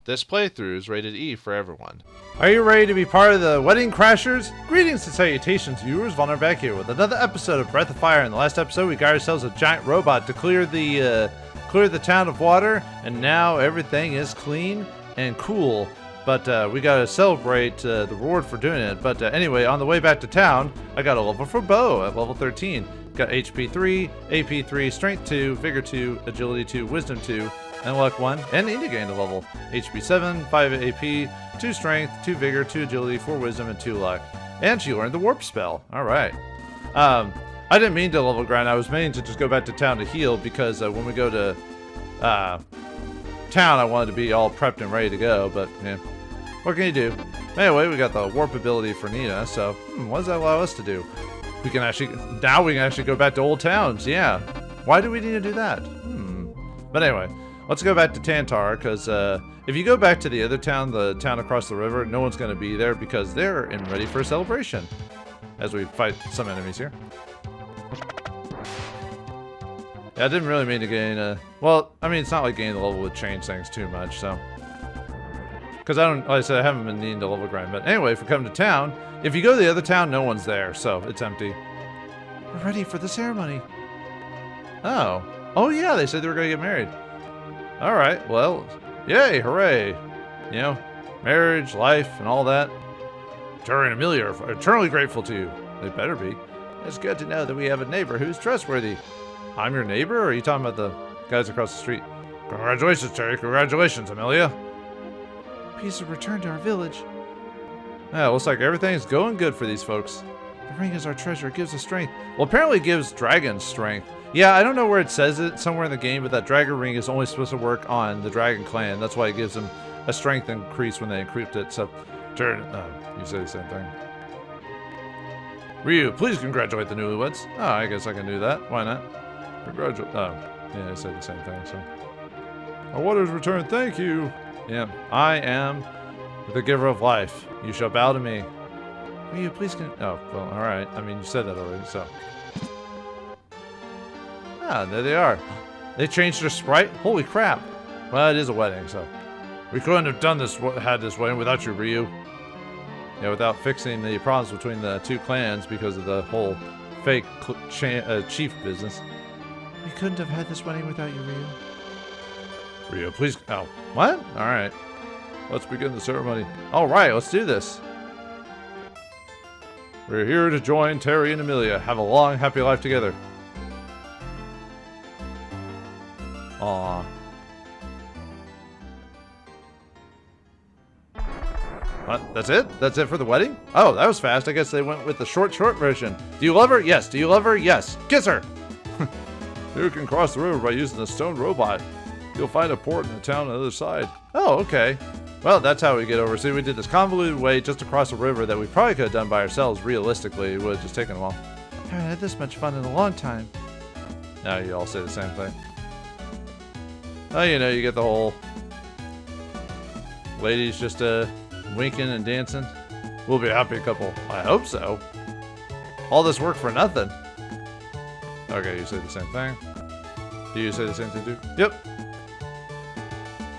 This playthrough is rated E for everyone. Are you ready to be part of the Wedding Crashers? Greetings and salutations, viewers. Vauldemare back here with another episode of Breath of Fire. In the last episode, we got ourselves a giant robot to clear the town of water, and now everything is clean and cool. But we gotta celebrate the reward for doing it. But anyway, on the way back to town, I got a level for Bo at level 13. Got HP 3, AP 3, Strength 2, Vigor 2, Agility 2, Wisdom 2, and Luck 1, and Indy gained a level. HP 7, 5 AP, 2 Strength, 2 Vigor, 2 Agility, 4 Wisdom, and 2 Luck. And she learned the Warp Spell. Alright. I didn't mean to level grind. I was meaning to just go back to town to heal, because when we go to town, I wanted to be all prepped and ready to go, but yeah. What can you do? Anyway, we got the Warp ability for Nina, so what does that allow us to do? We can actually go back to old towns, yeah. Why do we need to do that? But anyway, let's go back to Tantar, because if you go back to the other town, the town across the river, no one's going to be there because they're ready for a celebration. As we fight some enemies here. Yeah, I didn't really mean to gain well, I mean, it's not like gaining the level would change things too much, so. Because like I said, I haven't been needing to level grind. But anyway, if we come to town, if you go to the other town, no one's there, so it's empty. We're ready for the ceremony. Oh. Oh yeah, they said they were going to get married. Alright, well, yay, hooray. You know, marriage, life, and all that. Terry and Amelia are eternally grateful to you. They better be. It's good to know that we have a neighbor who's trustworthy. I'm your neighbor, or are you talking about the guys across the street? Congratulations, Terry. Congratulations, Amelia. Peace have returned to our village. Yeah, looks like everything's going good for these folks. The ring is our treasure. It gives us strength. Well, apparently it gives dragons strength. Yeah, I don't know where it says it somewhere in the game, but that dragon ring is only supposed to work on the dragon clan. That's why it gives them a strength increase when they encrypt it. So, turn. You say the same thing. Ryu, please congratulate the newlyweds. Oh, I guess I can do that. Why not? Congratulate. Oh, yeah, I said the same thing. So, our waters return. Thank you. Yeah, I am the giver of life. You shall bow to me. Ryu, please oh, well, alright. I mean, you said that already, so. Ah, there they are. They changed their sprite? Holy crap. Well, it is a wedding, so. We couldn't have done this, had this wedding without you, Ryu. Yeah, without fixing the problems between the two clans because of the whole fake chief business. We couldn't have had this wedding without you, Ryu. Ryu, please. Oh, what? Alright. Let's begin the ceremony. Alright, let's do this. We're here to join Terry and Amelia. Have a long, happy life together. Aww. What? That's it? That's it for the wedding? Oh, that was fast. I guess they went with the short version. Do you love her? Yes. Do you love her? Yes. Kiss her! You can cross the river by using the stone robot. You'll find a port in the town on the other side. Oh, okay. Well, that's how we get over. See, we did this convoluted way just across a river that we probably could have done by ourselves. Realistically, it would have just taken a while. I haven't had this much fun in a long time. Now you all say the same thing. Oh, you know, you get the whole ladies just winking and dancing. We'll be a happy couple. I hope so. All this work for nothing. Okay, you say the same thing. Do you say the same thing too? Yep.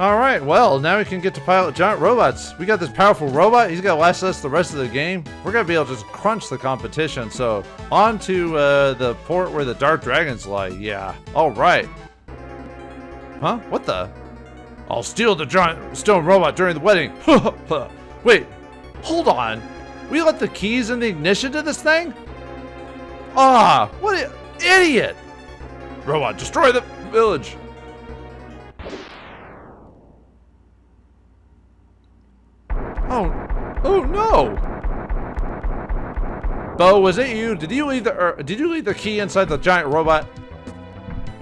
Alright, well, now we can get to pilot giant robots. We got this powerful robot. He's going to last us the rest of the game. We're going to be able to just crunch the competition. So, on to the port where the dark dragons lie. Yeah. Alright. Huh? What the? I'll steal the giant stone robot during the wedding. Wait. Hold on. We left the keys in the ignition to this thing? Ah, what an idiot. Robot, destroy the village. Oh no! Bo, was it you? Did you leave the key inside the giant robot?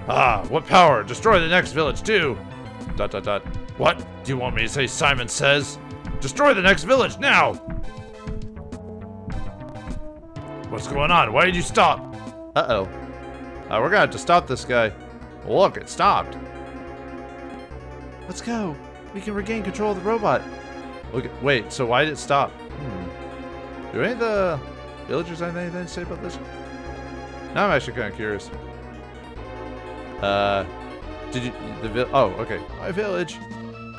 Ah, what power? Destroy the next village too. ... What? Do you want me to say Simon Says? Destroy the next village now! What's going on? Why did you stop? Uh-oh. We're gonna have to stop this guy. Look, it stopped. Let's go. We can regain control of the robot. Wait, so why did it stop? Do any of the villagers have anything to say about this? Now I'm actually kind of curious. Did you, oh, okay. My village.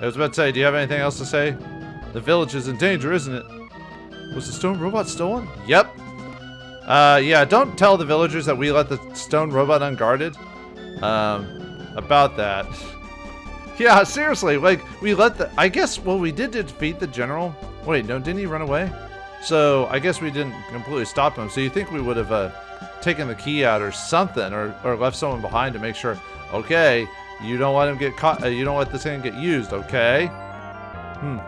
I was about to say, do you have anything else to say? The village is in danger, isn't it? Was the stone robot stolen? Yep. Yeah, don't tell the villagers that we let the stone robot unguarded. About that. Yeah, seriously, like, we let the... I guess, well, we did defeat the general. Wait, no, didn't he run away? So, I guess we didn't completely stop him. So you think we would have taken the key out or something, or left someone behind to make sure, okay, you don't let him get caught, you don't let this thing get used, okay? Yeah,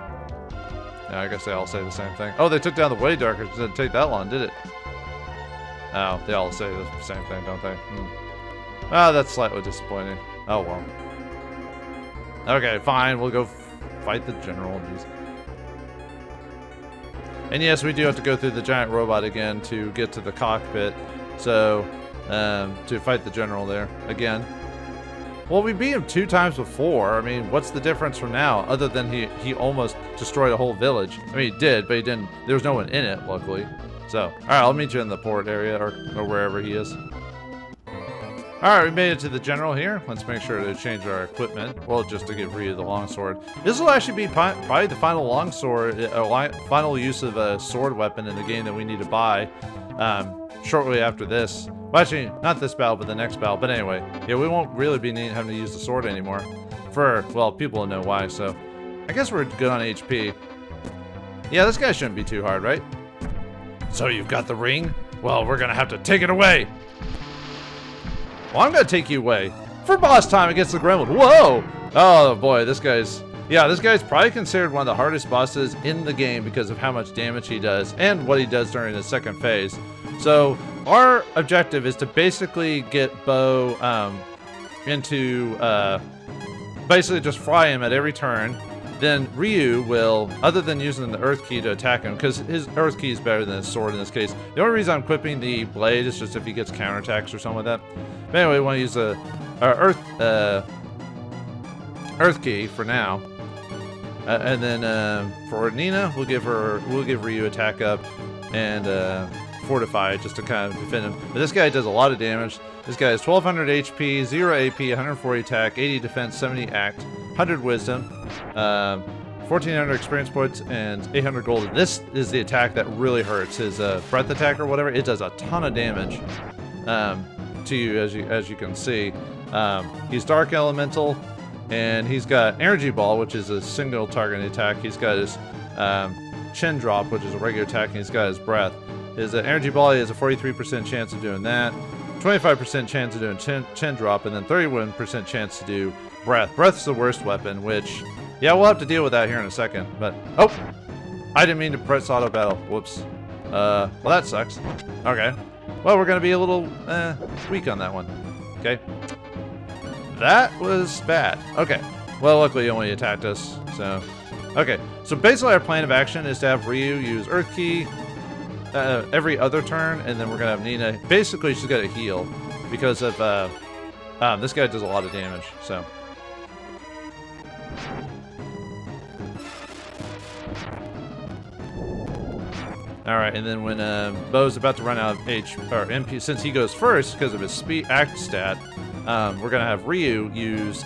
I guess they all say the same thing. Oh, they took down the way darker. It didn't take that long, did it? Oh, they all say the same thing, don't they? Ah, that's slightly disappointing. Oh, well. Okay, fine. We'll go fight the general. Jeez. And yes, we do have to go through the giant robot again to get to the cockpit. So, to fight the general there again. Well, we beat him 2 times before. I mean, what's the difference from now? Other than he almost destroyed a whole village. I mean, he did, but he didn't. There was no one in it, luckily. So, all right, I'll meet you in the port area or wherever he is. All right, we made it to the general here. Let's make sure to change our equipment. Well, just to give Ryu the longsword. This will actually be probably the final longsword, final use of a sword weapon in the game that we need to buy shortly after this. Well, actually, not this battle, but the next battle. But anyway, yeah, we won't really be having to use the sword anymore. Well, people will know why, so I guess we're good on HP. Yeah, this guy shouldn't be too hard, right? So you've got the ring? Well, we're gonna have to take it away. Well, I'm gonna take you away. For boss time against the gremlin. Whoa! Oh boy, this guy's probably considered one of the hardest bosses in the game because of how much damage he does and what he does during the second phase. So our objective is to basically get Bo into basically just fry him at every turn. Then Ryu will, other than using the Earth Key to attack him, because his Earth Key is better than his sword in this case. The only reason I'm equipping the blade is just if he gets counterattacks or something like that. But anyway, we want to use the Earth Key for now, and then for Nina, we'll give Ryu attack up and fortify just to kind of defend him. But this guy does a lot of damage. This guy has 1200 HP, 0 AP, 140 attack, 80 defense, 70 act, 100 wisdom, 1400 experience points, and 800 gold. This is the attack that really hurts. His breath attack or whatever, it does a ton of damage to you, as you can see. He's dark elemental, and he's got energy ball, which is a single target attack. He's got his chin drop, which is a regular attack, and he's got his breath. His energy ball, he has a 43% chance of doing that, 25% chance of doing chin drop, and then 31% chance to do breath. Breath's the worst weapon, which, yeah, we'll have to deal with that here in a second. But, oh, I didn't mean to press auto battle. Whoops. Well, that sucks. Okay. Well, we're going to be a little weak on that one. Okay. That was bad. Okay. Well, luckily he only attacked us, so. Okay. So basically our plan of action is to have Ryu use Earth Key every other turn, and then we're going to have Nina. Basically, she's got to heal because of this guy does a lot of damage, so. Alright, and then when Bo's about to run out of MP, since he goes first because of his speed act stat, we're going to have Ryu use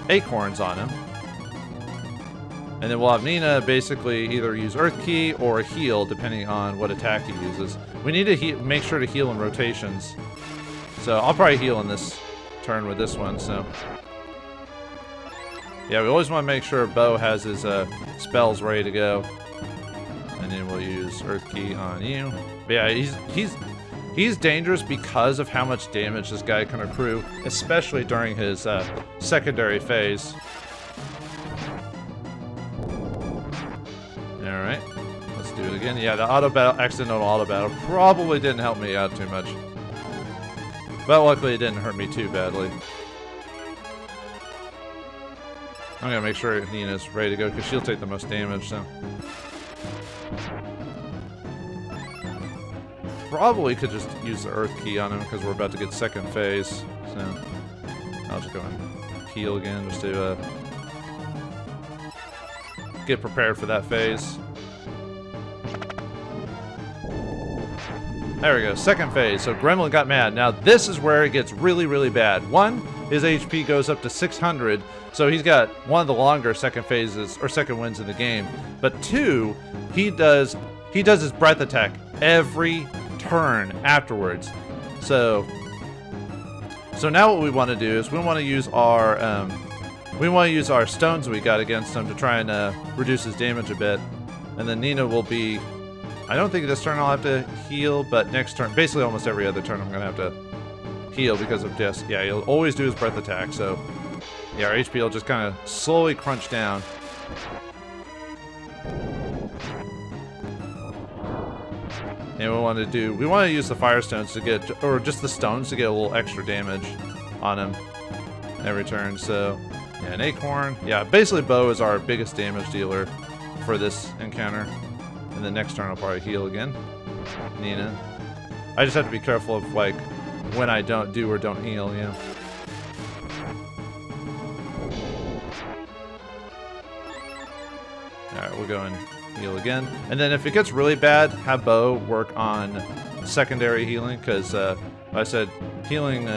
acorns on him. And then we'll have Nina basically either use Earth Key or heal, depending on what attack he uses. We need to make sure to heal in rotations. So I'll probably heal in this turn with this one, so. Yeah, we always want to make sure Bo has his spells ready to go. And then we'll use Earth Key on you. But yeah, he's dangerous because of how much damage this guy can accrue, especially during his secondary phase. Alright, let's do it again. Yeah, the accidental auto battle probably didn't help me out too much. But luckily it didn't hurt me too badly. I'm gonna make sure Nina's ready to go because she'll take the most damage, so. Probably could just use the Earth Key on him because we're about to get second phase. So I'll just go and heal again just to get prepared for that phase. There we go, second phase. So Gremlin got mad. Now this is where it gets really, really bad. One, his HP goes up to 600. So he's got one of the longer second phases or second wins in the game. But 2, he does his breath attack every turn afterwards. So now what we want to do is we want to use our stones we got against him to try and reduce his damage a bit. And then Nina will be, I don't think this turn I'll have to heal, but next turn, basically almost every other turn I'm going to have to heal because of just, yeah, he'll always do his breath attack. So yeah, our HP will just kind of slowly crunch down. And we want to use the fire stones to get, or just the stones to get a little extra damage on him every turn. So yeah, an acorn. Yeah, basically bow is our biggest damage dealer for this encounter. And the next turn I'll probably heal again. Nina. I just have to be careful of like when I don't do or don't heal, you know. Alright, we'll go and heal again. And then if it gets really bad, have Bo work on secondary healing, because like I said, healing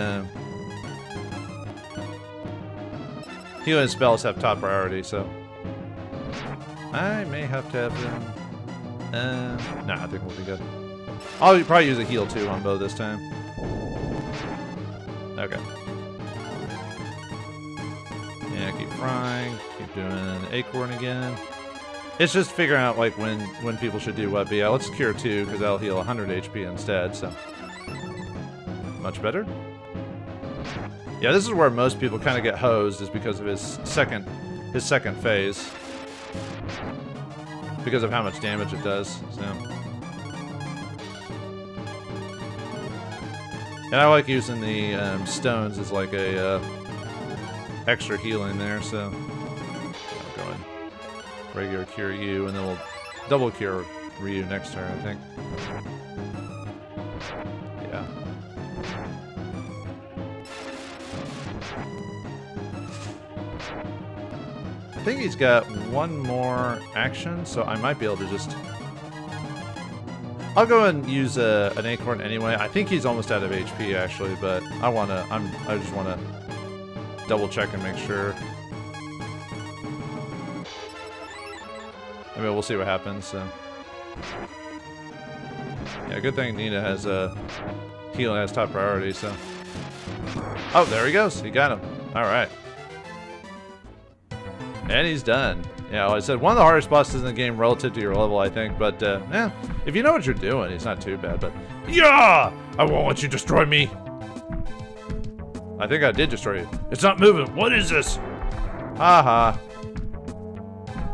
spells have top priority, so I may have to have them. Nah, I think we'll be good. I'll probably use a heal too on Bo this time. Okay. Yeah, keep frying, keep doing acorn again. It's just figuring out like when people should do what. But yeah, let's cure 2 because that'll heal 100 HP instead. So much better. Yeah, this is where most people kind of get hosed, is because of his second phase, because of how much damage it does. So, and I like using the stones as like a extra healing there. So I'll go and regular cure you, and then we'll double cure Ryu next turn, I think. Yeah. I think he's got one more action, so I might be able to just... I'll go and use an acorn anyway. I think he's almost out of HP actually, but I just wanna double check and make sure. I mean, we'll see what happens. So. Yeah, good thing Nina has healing as top priority. So. Oh, there he goes. He got him. All right. And he's done. Yeah, like I said, one of the hardest bosses in the game relative to your level, I think. But, yeah, if you know what you're doing, he's not too bad. But, yeah! I won't let you destroy me! I think I did destroy you. It's not moving. What is this? Haha.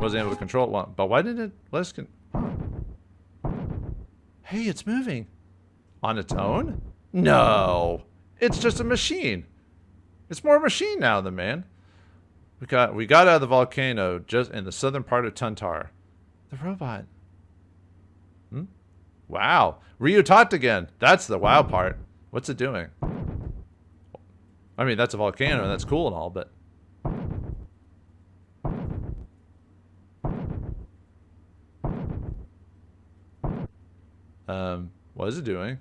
Wasn't able to control it once. But why didn't it let us... Hey, it's moving. On its own? No. It's just a machine. It's more a machine now than man. We got out of the volcano just in the southern part of Tuntar. The robot. Wow. Ryu talked again. That's the wow part. What's it doing? I mean, that's a volcano and that's cool and all, but... what is it doing?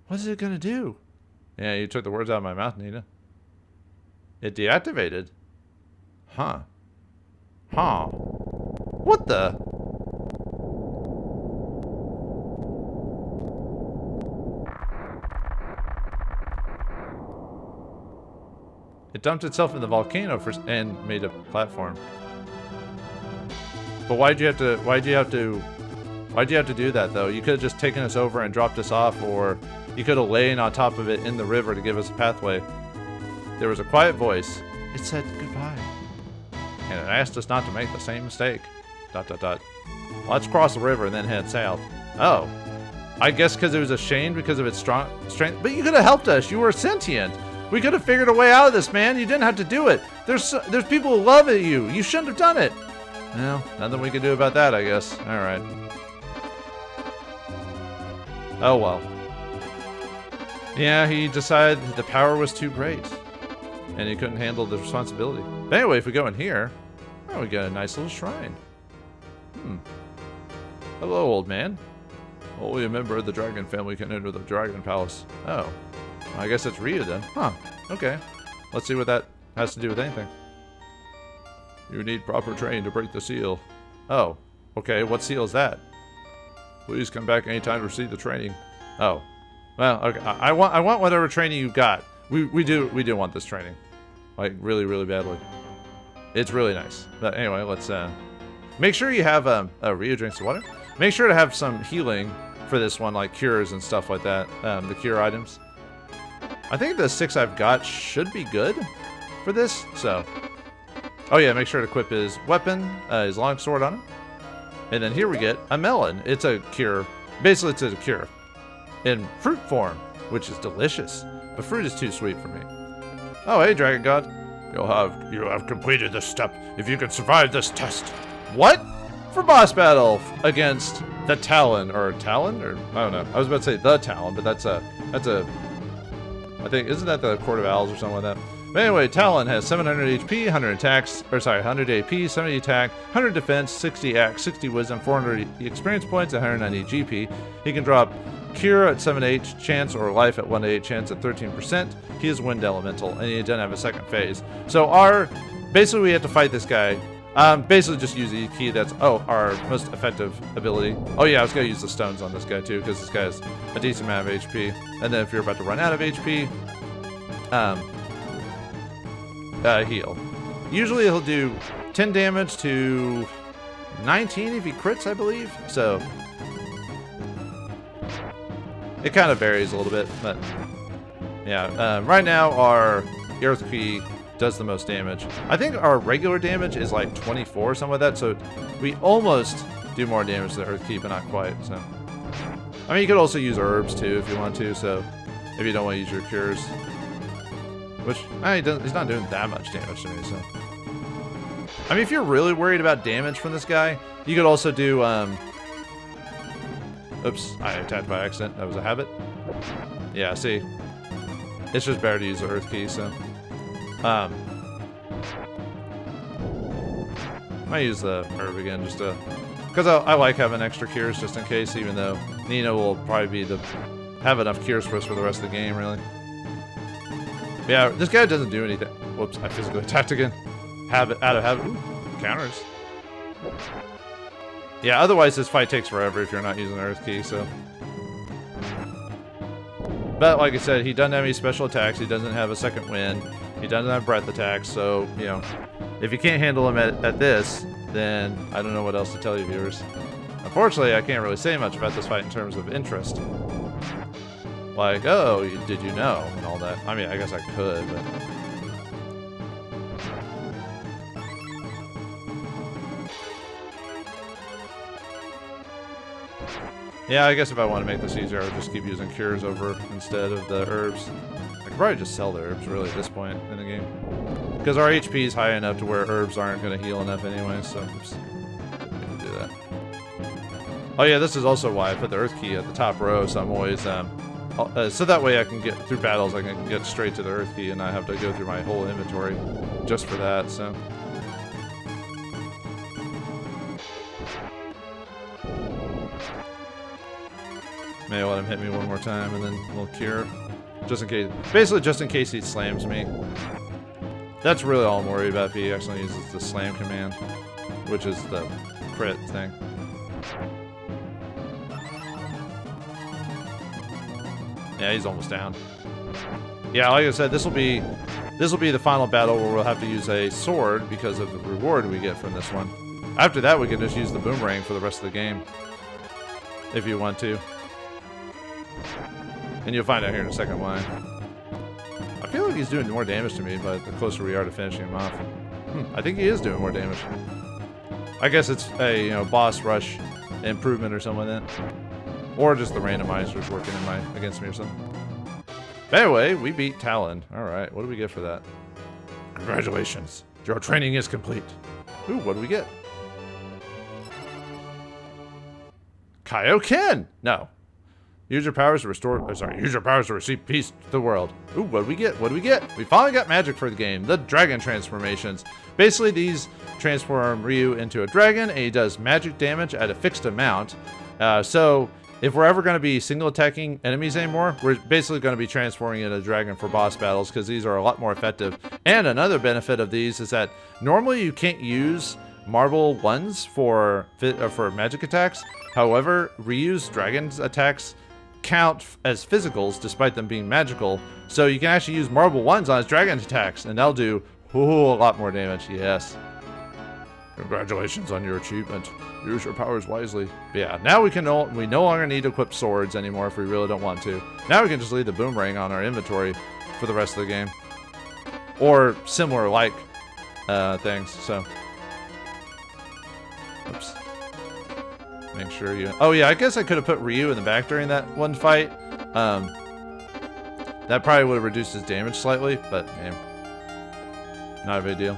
What is it gonna do? Yeah, you took the words out of my mouth, Nina. It deactivated? Huh. Huh. What the? It dumped itself in the volcano and made a platform. But why'd you have to do that though? You could have just taken us over and dropped us off, or you could have lain on top of it in the river to give us a pathway. There was a quiet voice. It said goodbye. And it asked us not to make the same mistake. ... Let's cross the river and then head south. Oh. I guess because it was ashamed because of its strength. But you could have helped us. You were sentient. We could have figured a way out of this, man. You didn't have to do it. There's people who love you. You shouldn't have done it. Well, nothing we can do about that, I guess. All right. Oh, well. Yeah, he decided the power was too great. And he couldn't handle the responsibility. But anyway, if we go in here, oh, we got a nice little shrine. Hello, old man. Only a member of the dragon family can enter the dragon palace. Oh. I guess it's Ryu then. Huh. Okay. Let's see what that has to do with anything. You need proper training to break the seal. Oh. Okay, what seal is that? Please come back anytime to receive the training. Oh. Well, okay. I want whatever training you got. We do want this training. Like, really, really badly. It's really nice. But anyway, let's make sure you have Ryu drinks of water. Make sure to have some healing for this one, like cures and stuff like that. The cure items. I think the 6 I've got should be good for this. So, oh yeah, make sure to equip his weapon, his longsword on him. And then here we get a melon. It's a cure. Basically, it's a cure in fruit form, which is delicious. But fruit is too sweet for me. Oh, hey, Dragon God. You have completed this step if you can survive this test. What? For boss battle against the Talon, or Talon, or I don't know. I was about to say the Talon, but that's a. I think isn't that the Court of Owls or something like that? But anyway, Talon has 700 HP, 100 attacks, or sorry, 100 AP, 70 attack, 100 defense, 60 axe, 60 wisdom, 400 experience points, 190 GP. He can drop Cure at 7-8 chance or Life at 1-8 chance at 13%. He is Wind Elemental, and he doesn't have a second phase. So basically we have to fight this guy. Basically just use the key. That's our most effective ability. Oh yeah, I was gonna use the stones on this guy too, because this guy has a decent amount of HP. And then if you're about to run out of HP, heal. Usually he'll do 10 damage to 19 if he crits, I believe. So it kind of varies a little bit, but yeah. Right now our Earth Key does the most damage. I think our regular damage is like 24 or something like that, so we almost do more damage to the Earth Key, but not quite. So I mean, you could also use herbs too if you want to, so if you don't want to use your cures. Which, he's not doing that much damage to me, so. I mean, if you're really worried about damage from this guy, you could also do, oops, I attacked by accident. That was a habit. Yeah, see. It's just better to use the Earth Key, so. I might use the herb again, just to, because I like having extra cures just in case, even though Nina will probably have enough cures for us for the rest of the game, really. Yeah, this guy doesn't do anything. Whoops, I physically attacked again. Out of habit. Ooh, counters. Yeah, otherwise this fight takes forever if you're not using the Earth Key, so. But like I said, he doesn't have any special attacks. He doesn't have a second wind. He doesn't have breath attacks, so, you know, if you can't handle him at this, then I don't know what else to tell you, viewers. Unfortunately, I can't really say much about this fight in terms of interest. Like, oh, did you know? And all that. I mean, I guess I could, but. Yeah, I guess if I want to make this easier, I would just keep using cures over instead of the herbs. I could probably just sell the herbs, really, at this point in the game. Because our HP is high enough to where herbs aren't going to heal enough anyway, so oops, didn't do that. Oh yeah, this is also why I put the Earth Key at the top row, so I'm always, so that way I can get through battles, I can get straight to the Earth Key and not have to go through my whole inventory just for that, so. Maybe I'll let him hit me one more time and then we'll cure. Just in case. Basically, just in case he slams me. That's really all I'm worried about if he actually uses the slam command, which is the crit thing. Yeah, he's almost down. Yeah, like I said, this will be the final battle where we'll have to use a sword because of the reward we get from this one. After that, we can just use the boomerang for the rest of the game, if you want to. And you'll find out here in a second why. I feel like he's doing more damage to me, but the closer we are to finishing him off. I think he is doing more damage. I guess it's a boss rush improvement or something like that. Or just the randomizers working against me or something. But anyway, we beat Talon. Alright, what do we get for that? Congratulations. Your training is complete. Ooh, what do we get? Kaioken! No. Use your powers to use your powers to receive peace to the world. Ooh, what do we get? What do we get? We finally got magic for the game. The dragon transformations. Basically, these transform Ryu into a dragon, and he does magic damage at a fixed amount. So if we're ever going to be single attacking enemies anymore, we're basically going to be transforming into a dragon for boss battles because these are a lot more effective. And another benefit of these is that normally you can't use marble ones for magic attacks. However, reused dragon's attacks count as physicals despite them being magical. So you can actually use marble ones on his dragon attacks and they'll do a lot more damage. Yes. Congratulations on your achievement. Use your powers wisely. But yeah, now we no longer need to equip swords anymore if we really don't want to. Now we can just leave the boomerang on our inventory for the rest of the game. Or similar like things, so. Oops. Make sure you... Oh yeah, I guess I could have put Ryu in the back during that one fight. That probably would have reduced his damage slightly, but man, not a big deal.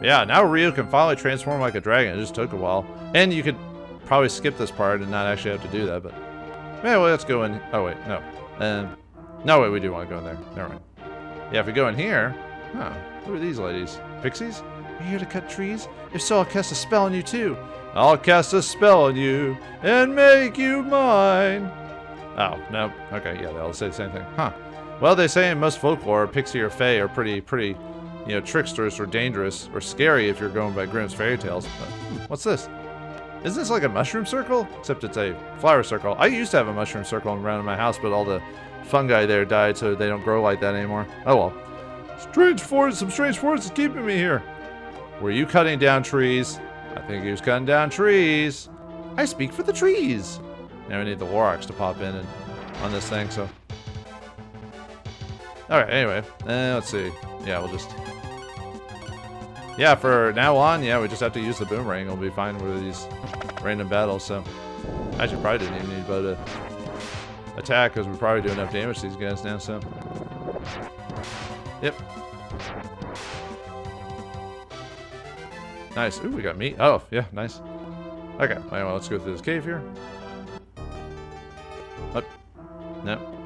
Yeah, now Ryu can finally transform like a dragon. It just took a while. And you could probably skip this part and not actually have to do that, but... Yeah, well, let's go in... Oh, wait, no. No, wait, we do want to go in there. Never mind. Yeah, if we go in here... Huh, who are these ladies? Pixies? Are you here to cut trees? If so, I'll cast a spell on you, too. I'll cast a spell on you and make you mine. Oh, no. Okay, yeah, they all say the same thing. Huh. Well, they say in most folklore, Pixie or Fae are pretty... You know, tricksters or dangerous or scary if you're going by Grimm's fairy tales. But, what's this? Isn't this like a mushroom circle? Except it's a flower circle. I used to have a mushroom circle around my house, but all the fungi there died, so they don't grow like that anymore. Oh well. Some strange force is keeping me here. Were you cutting down trees? I think he was cutting down trees. I speak for the trees. Now we need the Lorax to pop in and on this thing, so. Alright, anyway. Let's see. Yeah, we'll just... Yeah, for now on, yeah, we just have to use the boomerang. We'll be fine with these random battles, so... Actually, probably didn't even need bow to attack, because we probably do enough damage to these guys now, so... Yep. Nice. Ooh, we got meat. Oh, yeah, nice. Okay, anyway, let's go through this cave here. What? No.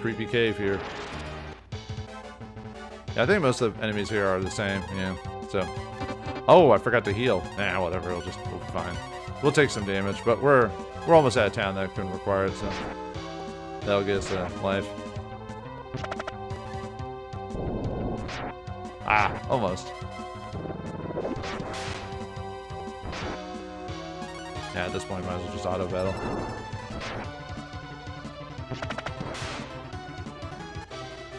Creepy cave here. Yeah, I think most of the enemies here are the same, yeah. So, oh, I forgot to heal. Nah, whatever, we'll be fine. We'll take some damage, but we're almost out of town. That couldn't require it, so that'll get us life. Ah, almost. Yeah, at this point, might as well just auto battle.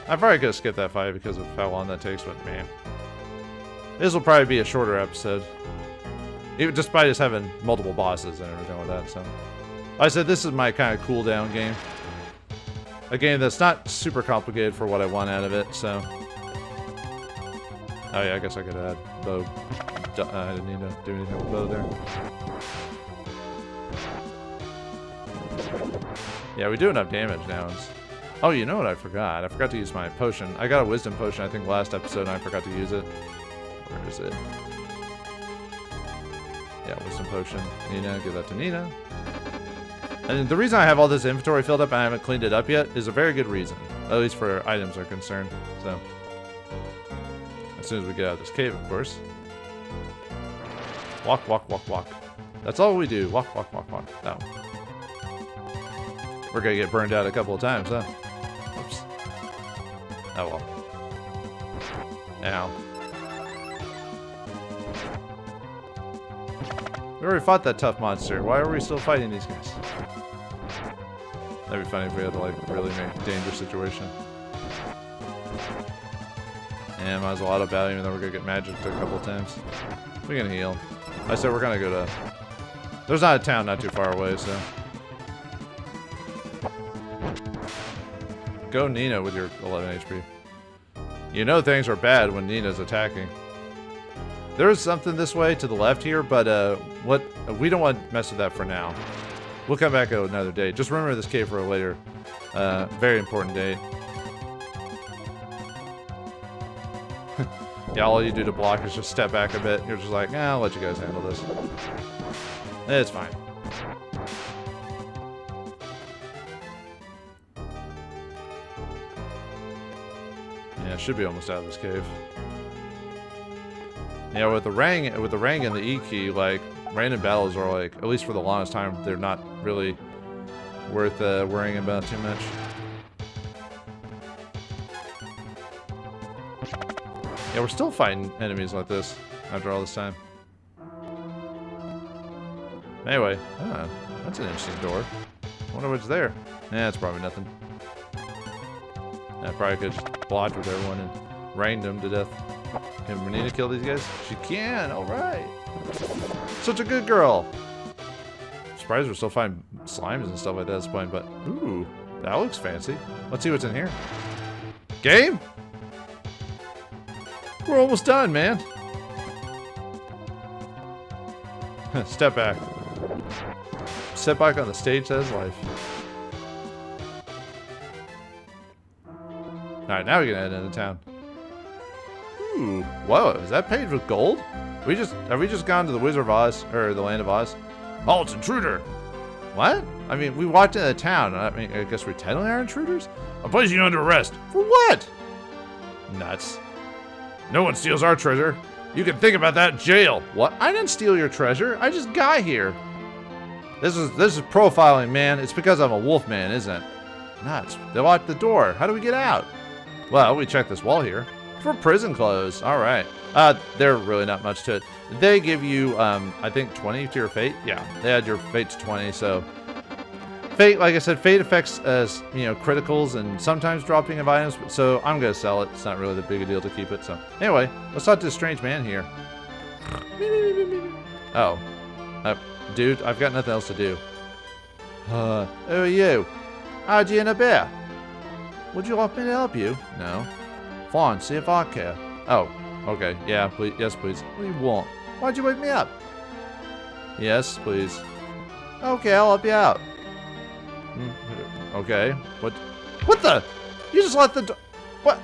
I probably could have skipped that fight because of how long that takes, but man. This will probably be a shorter episode. Even despite us having multiple bosses and everything like that, so. I said this is my kind of cooldown game. A game that's not super complicated for what I want out of it, so. Oh yeah, I guess I could add bow. I didn't need to do anything with bow there. Yeah, we do enough damage now. Oh, you know what I forgot? I forgot to use my potion. I got a wisdom potion, I think, last episode, and I forgot to use it. Where is it? Yeah, wisdom potion. Nina, give that to Nina. And the reason I have all this inventory filled up and I haven't cleaned it up yet is a very good reason. At least for items are concerned. So, as soon as we get out of this cave, of course. Walk, walk, walk, walk. That's all we do. Walk, walk, walk, walk. No. We're gonna get burned out a couple of times, huh? Oops. Oh well. Ow. We already fought that tough monster. Why are we still fighting these guys? That'd be funny if we had to, like, really make a dangerous situation. And might as well auto battle even though we're gonna get magic a couple of times. We're gonna heal. I said we're gonna go to... There's not a town not too far away, so... Go Nina with your 11 HP. You know things are bad when Nina's attacking. There is something this way to the left here, but we don't want to mess with that for now. We'll come back another day. Just remember this cave for a later, very important date. Yeah, all you do to block is just step back a bit. You're just like, I'll let you guys handle this. It's fine. Yeah, should be almost out of this cave. Yeah, with the rang and the E key, like random battles are like, at least for the longest time, they're not really worth worrying about too much. Yeah, we're still fighting enemies like this after all this time. Anyway, that's an interesting door. I wonder what's there. Yeah, it's probably nothing. I probably could just block with everyone and rain them to death. Can Renina kill these guys? She can, alright. Such a good girl. Surprised we're still finding slimes and stuff like that at this point, but ooh, that looks fancy. Let's see what's in here. Game? We're almost done, man. Step back. Step back on the stage, that is life. Alright, now we can head into town. Ooh, whoa, is that paved with gold? Have we just gone to the Wizard of Oz, or the Land of Oz? Halt, intruder! What? I mean, we walked into the town. I mean, I guess we're technically our intruders? I'm placing you under arrest. For what? Nuts. No one steals our treasure. You can think about that in jail. What? I didn't steal your treasure. I just got here. This is profiling, man. It's because I'm a wolf man, isn't it? Nuts. They locked the door. How do we get out? Well, we check this wall here. For prison clothes. All right. They're really not much to it. They give you, I think, 20 to your fate. Yeah, they add your fate to 20. So, fate, like I said, fate affects, criticals and sometimes dropping of items. So I'm gonna sell it. It's not really that big a deal to keep it. So anyway, let's talk to this strange man here. Oh, dude, I've got nothing else to do. Who are you? How'd you in a bear? Would you like me to help you? No. Fine, see if I care. Oh, okay. Yeah, please. Yes, please. What do you want? Why'd you wake me up? Yes, please. Okay, I'll help you out. Okay. What the? You just let the door. What?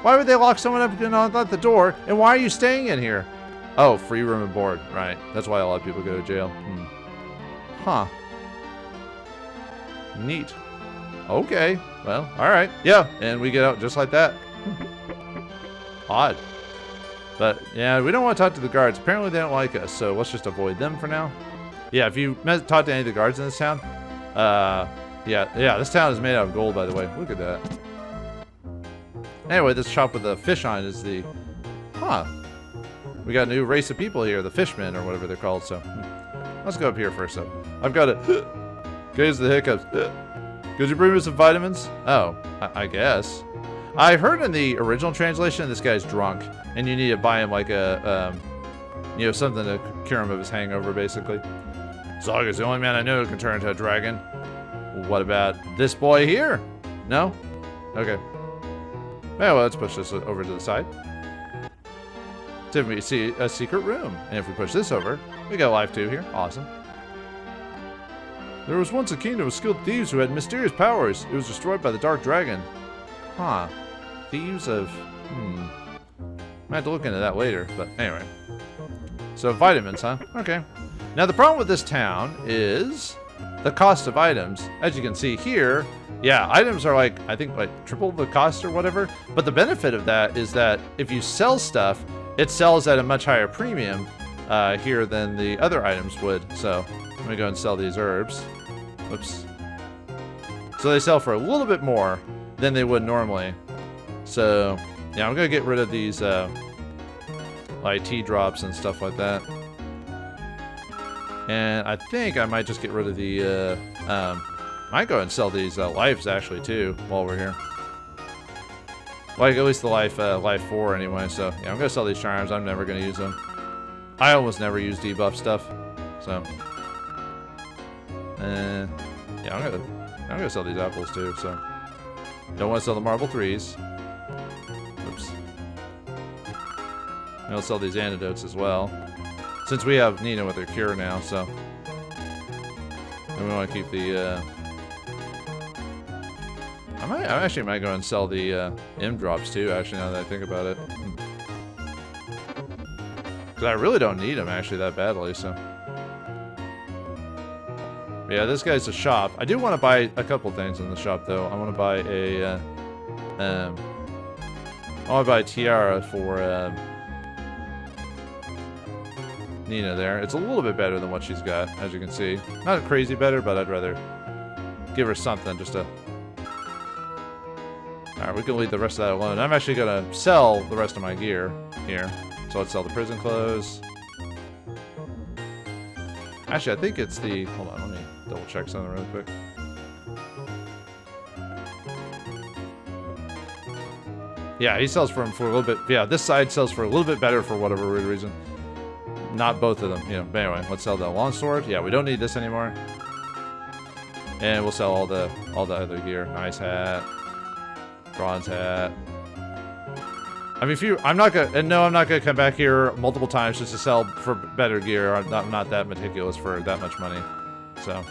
Why would they lock someone up and not let the door? And why are you staying in here? Oh, free room and board. Right. That's why a lot of people go to jail. Huh. Neat. Okay. Well, alright. Yeah, and we get out just like that. Odd. But, yeah, we don't want to talk to the guards. Apparently they don't like us, so let's just avoid them for now. Yeah, if you talk to any of the guards in this town, yeah, this town is made out of gold, by the way. Look at that. Anyway, this shop with the fish on it is the... Huh. We got a new race of people here, the fishmen, or whatever they're called, so... Let's go up here first, though. I've got to... Gaze the hiccups. Could you bring me some vitamins? Oh, I guess. I heard in the original translation this guy's drunk, and you need to buy him like a, something to cure him of his hangover, basically. Zog is the only man I know who can turn into a dragon. What about this boy here? No? Okay. Well, let's push this over to the side. Typically, see a secret room, and if we push this over, we got life 2 here. Awesome. There was once a kingdom of skilled thieves who had mysterious powers. It was destroyed by the Dark Dragon. Huh. Thieves of... I have to look into that later, but anyway. So, vitamins, huh? Okay. Now, the problem with this town is the cost of items. As you can see here, yeah, items are like, I think, like triple the cost or whatever. But the benefit of that is that if you sell stuff, it sells at a much higher premium here than the other items would. So, let me go and sell these herbs. Oops. So they sell for a little bit more than they would normally. So, yeah, I'm going to get rid of these like tea drops and stuff like that. And I think I might just get rid of the, might go and sell these lives actually too while we're here. Like at least the life 4 anyway. So, yeah, I'm going to sell these charms. I'm never going to use them. I almost never use debuff stuff. So... yeah, I'm gonna sell these apples too, so. Don't want to sell the marble 3s. Oops. I'll sell these antidotes as well. Since we have Nina with her cure now, so. And we want to keep the, I actually might go and sell the, M drops too, actually, now that I think about it. Because I really don't need them, actually, that badly, so. Yeah, this guy's a shop. I do want to buy a couple things in the shop, though. I want to buy a, I want to buy a tiara for, Nina there. It's a little bit better than what she's got, as you can see. Not crazy better, but I'd rather give her something just to... Alright, we can leave the rest of that alone. I'm actually going to sell the rest of my gear here. So let's sell the prison clothes. Actually, I think it's the... Hold on, let me double check something really quick. Yeah, he sells for him for a little bit... Yeah, this side sells for a little bit better for whatever weird reason. Not both of them, you know. But anyway, let's sell the longsword. Yeah, we don't need this anymore. And we'll sell all the other gear. Nice hat. Bronze hat. I mean, I'm not gonna come back here multiple times just to sell for better gear. I'm not that meticulous for that much money. So,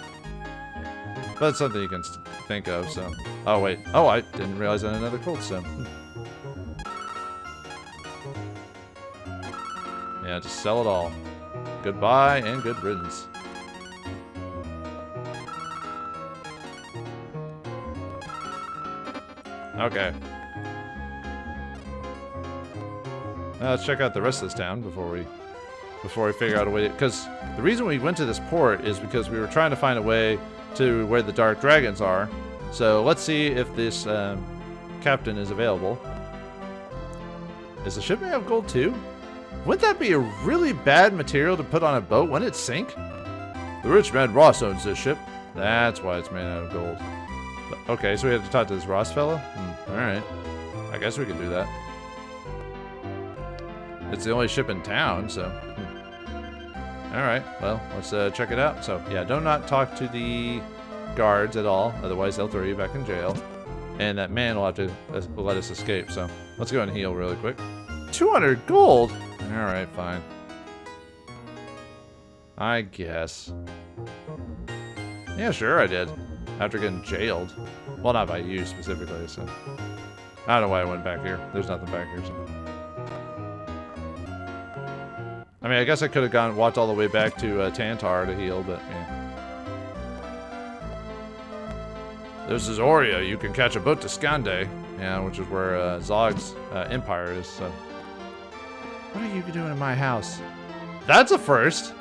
but it's something you can think of. So, oh wait, oh I didn't realize I had another cold stone. Yeah, just sell it all. Goodbye and good riddance. Okay. Now let's check out the rest of this town before we figure out a way. Because the reason we went to this port is because we were trying to find a way to where the dark dragons are. So let's see if this captain is available. Is the ship made of gold too? Wouldn't that be a really bad material to put on a boat? Wouldn't it sink? The rich man Ross owns this ship. That's why it's made out of gold. Okay, so we have to talk to this Ross fella? Alright. I guess we can do that. It's the only ship in town, so... Alright, well, let's check it out. So, yeah, do not talk to the guards at all. Otherwise, they'll throw you back in jail. And that man will have to let us escape, so... Let's go and heal really quick. 200 gold? Alright, fine. I guess. Yeah, sure I did. After getting jailed. Well, not by you specifically, so... I don't know why I went back here. There's nothing back here, so... I mean, I guess I could have walked all the way back to Tantar to heal, but yeah. This is Oria. You can catch a boat to Skande. Yeah, which is where Zog's empire is, so... What are you doing in my house? That's a first!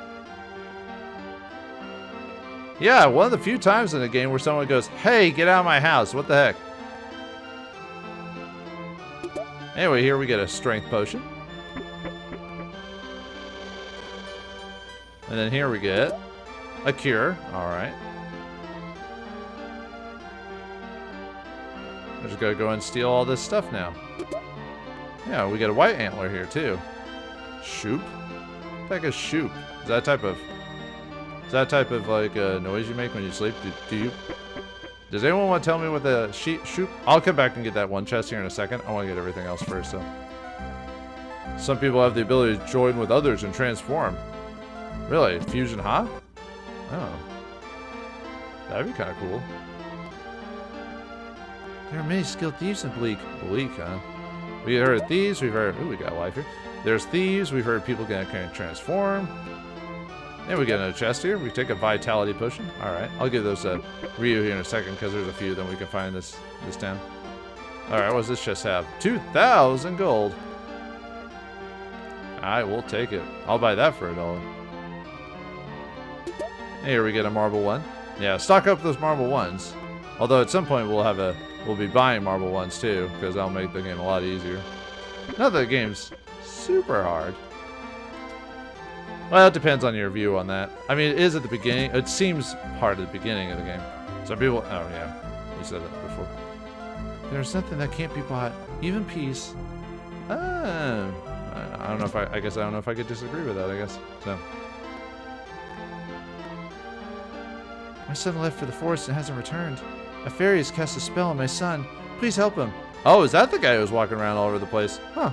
Yeah, one of the few times in the game where someone goes, hey, get out of my house. What the heck? Anyway, here we get a strength potion. And then here we get a cure. Alright. We're just gonna go and steal all this stuff now. Yeah, we get a white antler here too. Shoop? What the heck is shoop? Is that a type of like noise you make when you sleep? Does anyone want to tell me what the shoop? I'll come back and get that one chest here in a second. I want to get everything else first, so. Some people have the ability to join with others and transform. Really? Fusion, huh? Oh. That'd be kind of cool. There are many skilled thieves in Bleak. Bleak, huh? We heard of thieves, we've heard... Ooh, we got life here. There's thieves, we've heard people can transform. And we get another chest here. We take a vitality potion. Alright, I'll give those to Ryu here in a second because there's a few that we can find in this town. Alright, what does this chest have? 2,000 gold. Alright, we'll take it. I'll buy that for $1. Here we get a marble one. Yeah, stock up those marble ones. Although at some point we'll be buying marble ones too, because that'll make the game a lot easier. Not that the game's super hard. Well, it depends on your view on that. I mean, it is at the beginning. It seems hard at the beginning of the game. Some people... Oh, yeah. You said that before. There's nothing that can't be bought. Even peace. I don't know if I guess I don't know if I could disagree with that, I guess. So... My son left for the forest and hasn't returned. A fairy has cast a spell on my son. Please help him. Oh, is that the guy who was walking around all over the place? Huh.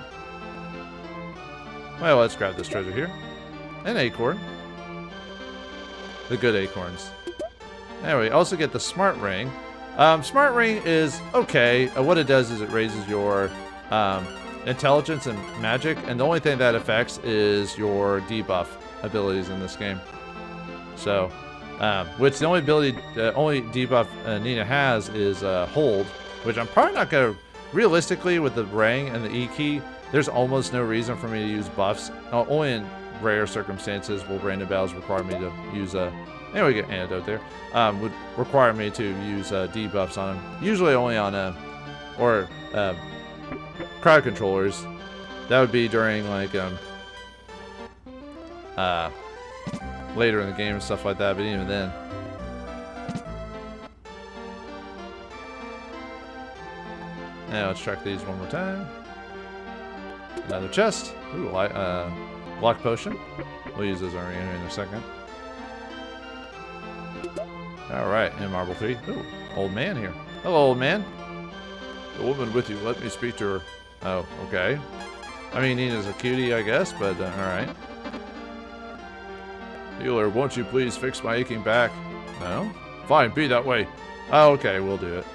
Well, let's grab this treasure here. An acorn. The good acorns. Anyway, also get the smart ring. Smart ring is okay. What it does is it raises your intelligence and magic, and the only thing that affects is your debuff abilities in this game. So, which the only debuff Nina has is hold, which I'm probably not gonna. Realistically, with the ring and the E key, there's almost no reason for me to use buffs. Only in rare circumstances will random battles require me to use anyway, we get antidote there. Would require me to use debuffs on him. Usually only on crowd controllers. That would be during like later in the game and stuff like that, but even then. Now let's check these one more time. Another chest. Ooh, lock potion. We'll use those in a second. Alright, and marble 3. Ooh, old man here. Hello, old man. The woman with you, let me speak to her. Oh, okay. I mean, Nina's a cutie, I guess, but alright. Healer, won't you please fix my aching back? No? Fine, be that way. Oh, okay, we'll do it.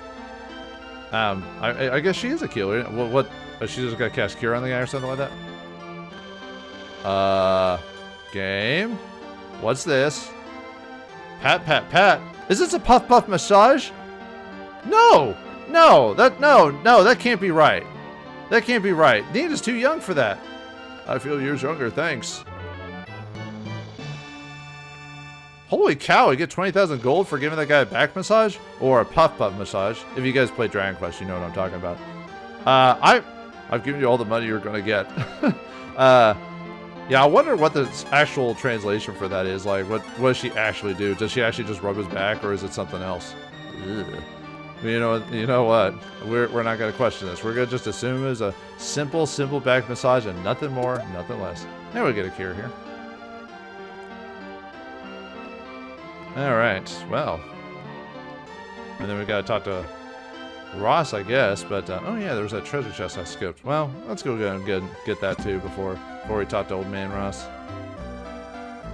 I guess she is a killer. What? She just got to cast Cure on the guy or something like that? Game? What's this? Pat, pat, pat. Is this a puff puff massage? No! No, that can't be right. That can't be right. Nina's too young for that. I feel years younger, thanks. Holy cow, you get 20,000 gold for giving that guy a back massage? Or a puff puff massage. If you guys play Dragon Quest, you know what I'm talking about. I've given you all the money you're gonna get. Yeah, I wonder what the actual translation for that is. Like, what does she actually do? Does she actually just rub his back, or is it something else? Ugh. You know what? We're not gonna question this. We're gonna just assume it's a simple back massage and nothing more, nothing less. Now we get a cure here. All right, well, and then we gotta talk to Ross, I guess. But oh yeah, there was that treasure chest I skipped. Well, let's go and get that too before we talk to old man Ross.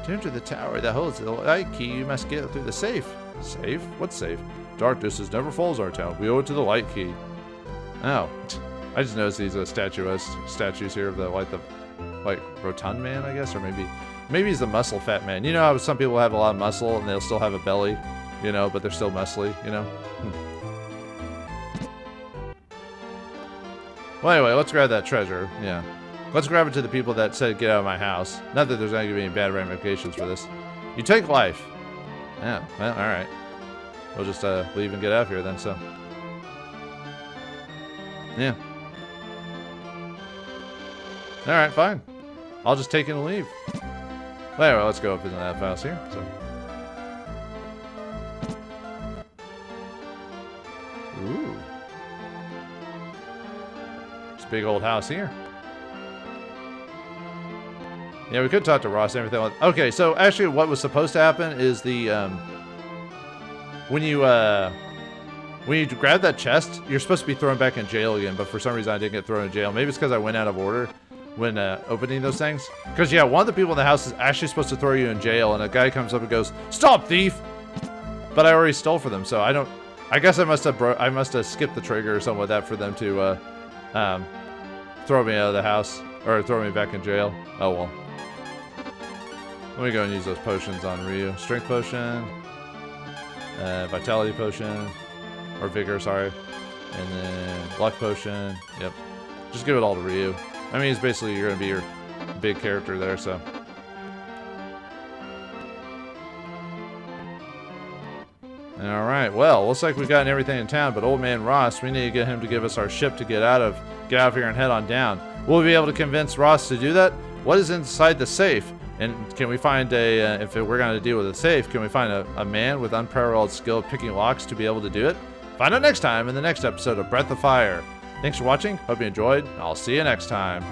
To enter the tower that holds the light key, you must get through the safe. Safe? What safe? Darkness never falls our town. We owe it to the light key. Oh, I just noticed these statues here of the rotund man, I guess, or maybe he's the muscle fat man. You know how some people have a lot of muscle and they'll still have a belly, you know, but they're still muscly, you know. Well, anyway, let's grab that treasure. Yeah. Let's grab it to the people that said get out of my house. Not that there's going to be any bad ramifications for this. You take life. Yeah, well, alright. We'll just leave and get out of here then, so. Yeah. Alright, fine. I'll just take it and leave. Well, anyway, let's go up into that house here, so. Ooh. It's a big old house here. Yeah, we could talk to Ross and everything. Okay, so actually what was supposed to happen is the, when you grab that chest, you're supposed to be thrown back in jail again, but for some reason I didn't get thrown in jail. Maybe it's because I went out of order when opening those things. Because, yeah, one of the people in the house is actually supposed to throw you in jail, and a guy comes up and goes, "Stop, thief!" But I already stole for them, so I guess I must have skipped the trigger or something like that for them to throw me out of the house, or throw me back in jail. Oh, well. Let me go and use those potions on Ryu. Strength potion, vitality potion, or vigor, sorry, and then luck potion. Yep, just give it all to Ryu. I mean, he's basically you're gonna be your big character there, so. All right, well, looks like we've gotten everything in town, but old man Ross, we need to get him to give us our ship to get out of here and head on down. Will we be able to convince Ross to do that? What is inside the safe? And can we find if we're going to deal with a safe, can we find a man with unparalleled skill at picking locks to be able to do it? Find out next time in the next episode of Breath of Fire. Thanks for watching. Hope you enjoyed. I'll see you next time.